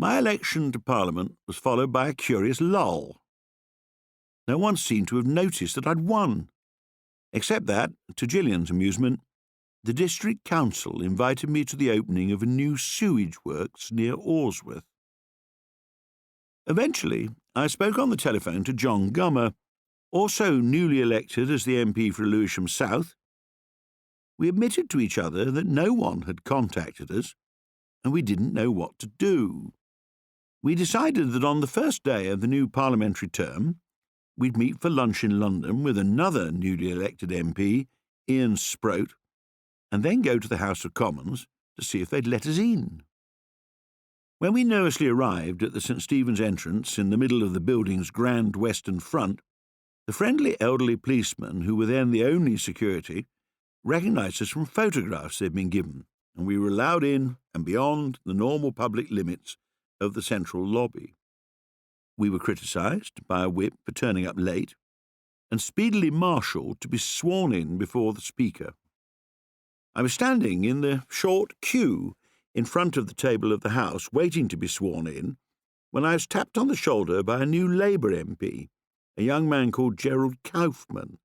My election to Parliament was followed by a curious lull. No one seemed to have noticed that I'd won, except that, to Gillian's amusement, the District Council invited me to the opening of a new sewage works near Orsworth. Eventually, I spoke on the telephone to John Gummer, also newly elected as the MP for Lewisham South. We admitted to each other that no one had contacted us, and we didn't know what to do. We decided that on the first day of the new parliamentary term, we'd meet for lunch in London with another newly elected MP, Ian Sproat, and then go to the House of Commons to see if they'd let us in. When we nervously arrived at the St Stephen's entrance in the middle of the building's grand western front, the friendly elderly policemen, who were then the only security, recognised us from photographs they'd been given, and we were allowed in and beyond the normal public limits of the central lobby. We were criticised by a whip for turning up late, and speedily marshalled to be sworn in before the Speaker. I was standing in the short queue in front of the table of the House, waiting to be sworn in, when I was tapped on the shoulder by a new Labour MP, a young man called Gerald Kaufman,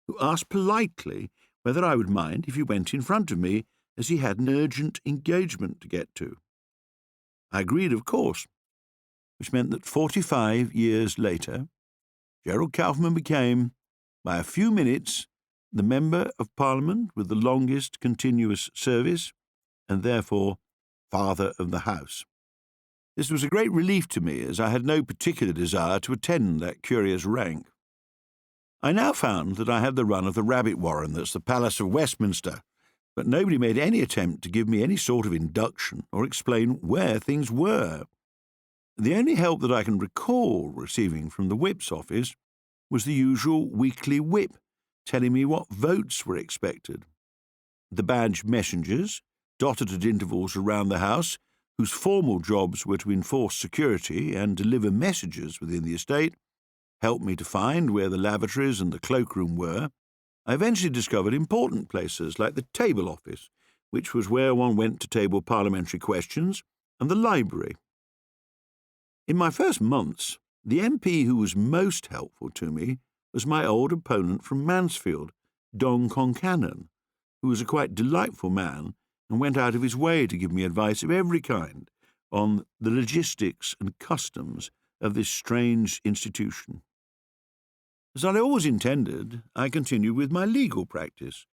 who asked politely whether I would mind if he went in front of me, as he had an urgent engagement to get to. I agreed, of course, which meant that 45 years later, Gerald Kaufman became, by a few minutes, the Member of Parliament with the longest continuous service, and therefore Father of the House. This was a great relief to me, as I had no particular desire to attend that curious rank. I now found that I had the run of the rabbit warren that's the Palace of Westminster, but nobody made any attempt to give me any sort of induction or explain where things were. The only help that I can recall receiving from the whip's office was the usual weekly whip telling me what votes were expected. The badged messengers, dotted at intervals around the house, whose formal jobs were to enforce security and deliver messages within the estate, helped me to find where the lavatories and the cloakroom were. I eventually discovered important places like the table office, which was where one went to table parliamentary questions, and the library. In my first months, the MP who was most helpful to me was my old opponent from Mansfield, Don Concannon, who was a quite delightful man and went out of his way to give me advice of every kind on the logistics and customs of this strange institution. As I always intended, I continued with my legal practice,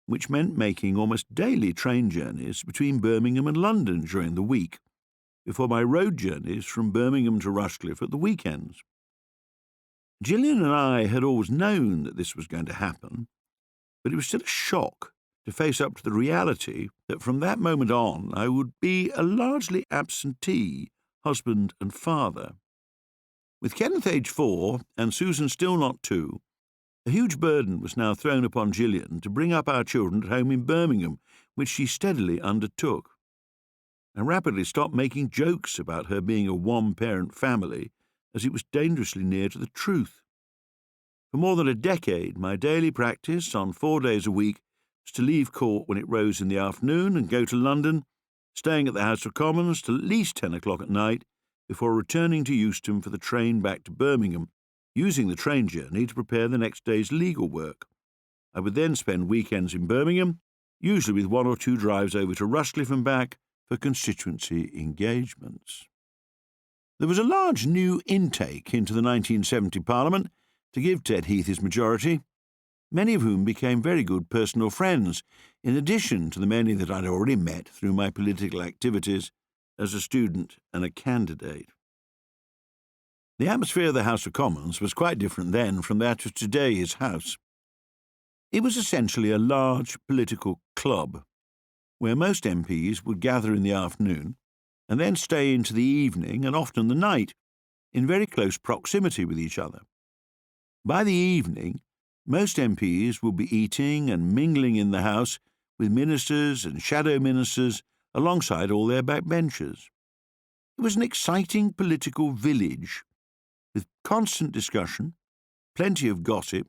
which meant making almost daily train journeys between Birmingham and London during the week, before my road journeys from Birmingham to Rushcliffe at the weekends. Gillian and I had always known that this was going to happen, but it was still a shock to face up to the reality that from that moment on I would be a largely absentee husband and father. With Kenneth aged 4 and Susan still not 2, a huge burden was now thrown upon Gillian to bring up our children at home in Birmingham, which she steadily undertook. I rapidly stopped making jokes about her being a one-parent family, as it was dangerously near to the truth. For more than a decade, my daily practice on 4 days a week was to leave court when it rose in the afternoon and go to London, staying at the House of Commons till at least 10 o'clock at night, before returning to Euston for the train back to Birmingham, using the train journey to prepare the next day's legal work. I would then spend weekends in Birmingham, usually with 1 or 2 drives over to Rushcliffe and back for constituency engagements. There was a large new intake into the 1970 Parliament to give Ted Heath his majority, many of whom became very good personal friends, in addition to the many that I'd already met through my political activities as a student and a candidate. The atmosphere of the House of Commons was quite different then from that of today's House. It was essentially a large political club, where most MPs would gather in the afternoon and then stay into the evening and often the night, in very close proximity with each other. By the evening, most MPs would be eating and mingling in the House with ministers and shadow ministers alongside all their backbenchers. It was an exciting political village, with constant discussion, plenty of gossip,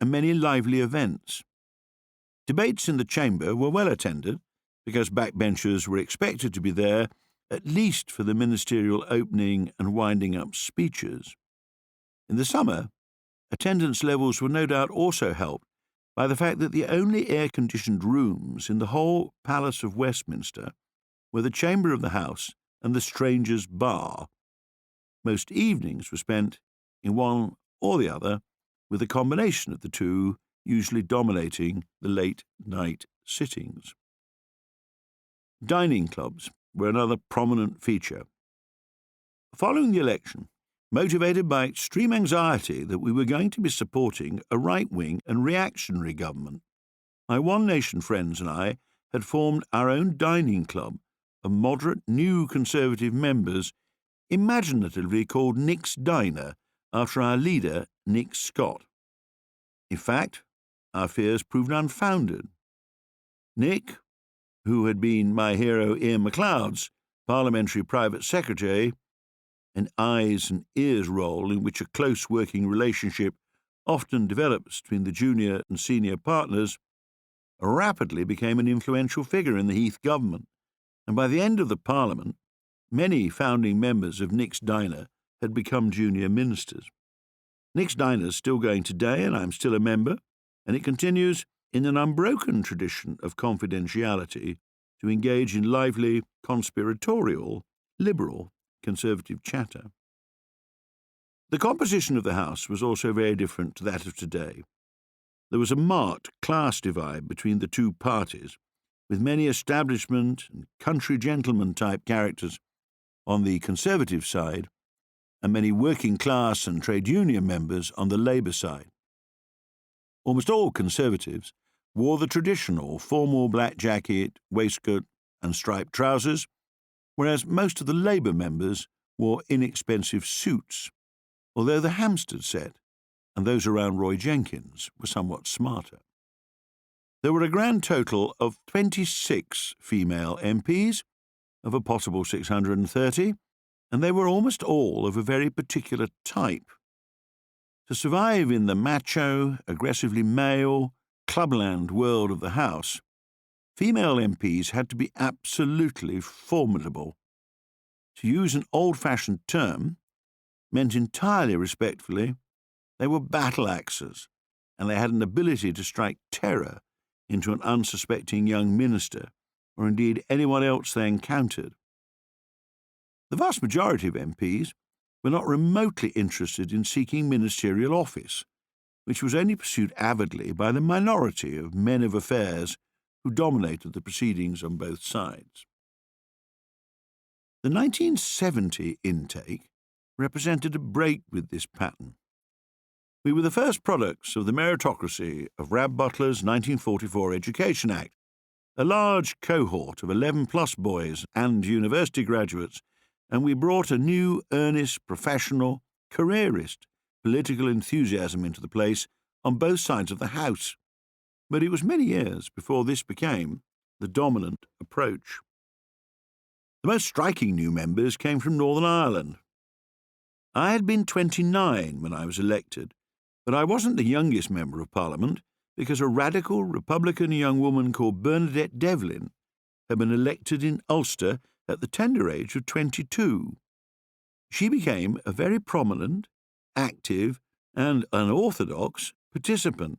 and many lively events. Debates in the chamber were well attended, because backbenchers were expected to be there at least for the ministerial opening and winding up speeches. In the summer, attendance levels were no doubt also helped by the fact that the only air-conditioned rooms in the whole Palace of Westminster were the Chamber of the House and the Strangers' Bar. Most evenings were spent in one or the other, with a combination of the two usually dominating the late-night sittings. Dining clubs were another prominent feature. Following the election, motivated by extreme anxiety that we were going to be supporting a right-wing and reactionary government, my One Nation friends and I had formed our own dining club of moderate new Conservative members, imaginatively called Nick's Diner, after our leader, Nick Scott. In fact, our fears proved unfounded. Nick, who had been my hero Ian MacLeod's parliamentary private secretary, an eyes and ears role in which a close working relationship often develops between the junior and senior partners, rapidly became an influential figure in the Heath government, and by the end of the Parliament, many founding members of Nick's Diner had become junior ministers. Nick's Diner is still going today, and I'm still a member, and it continues in an unbroken tradition of confidentiality to engage in lively, conspiratorial, liberal, Conservative chatter. The composition of the House was also very different to that of today. There was a marked class divide between the two parties, with many establishment and country gentleman-type characters on the Conservative side, and many working-class and trade union members on the Labour side. Almost all Conservatives wore the traditional formal black jacket, waistcoat and striped trousers, whereas most of the Labour members wore inexpensive suits, although the Hampstead set and those around Roy Jenkins were somewhat smarter. There were a grand total of 26 female MPs, of a possible 630, and they were almost all of a very particular type. To survive in the macho, aggressively male, clubland world of the House, female MPs had to be absolutely formidable. To use an old-fashioned term, meant entirely respectfully, they were battle axes, and they had an ability to strike terror into an unsuspecting young minister, or indeed anyone else they encountered. The vast majority of MPs were not remotely interested in seeking ministerial office, which was only pursued avidly by the minority of men of affairs who dominated the proceedings on both sides. The 1970 intake represented a break with this pattern. We were the first products of the meritocracy of Rab Butler's 1944 Education Act, a large cohort of 11-plus boys and university graduates, and we brought a new, earnest, professional, careerist political enthusiasm into the place on both sides of the House. But it was many years before this became the dominant approach. The most striking new members came from Northern Ireland. I had been 29 when I was elected, but I wasn't the youngest member of Parliament because a radical Republican young woman called Bernadette Devlin had been elected in Ulster at the tender age of 22. She became a very prominent, active, and unorthodox participant.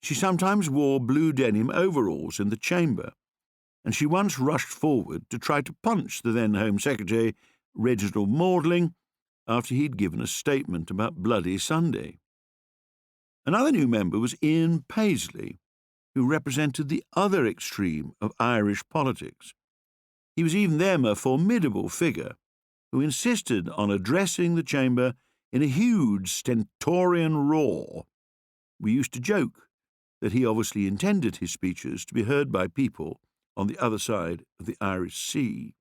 She sometimes wore blue denim overalls in the chamber, and she once rushed forward to try to punch the then Home Secretary, Reginald Maudling, after he'd given a statement about Bloody Sunday. Another new member was Ian Paisley, who represented the other extreme of Irish politics. He was even then a formidable figure who insisted on addressing the chamber in a huge stentorian roar. We used to joke that he obviously intended his speeches to be heard by people on the other side of the Irish Sea.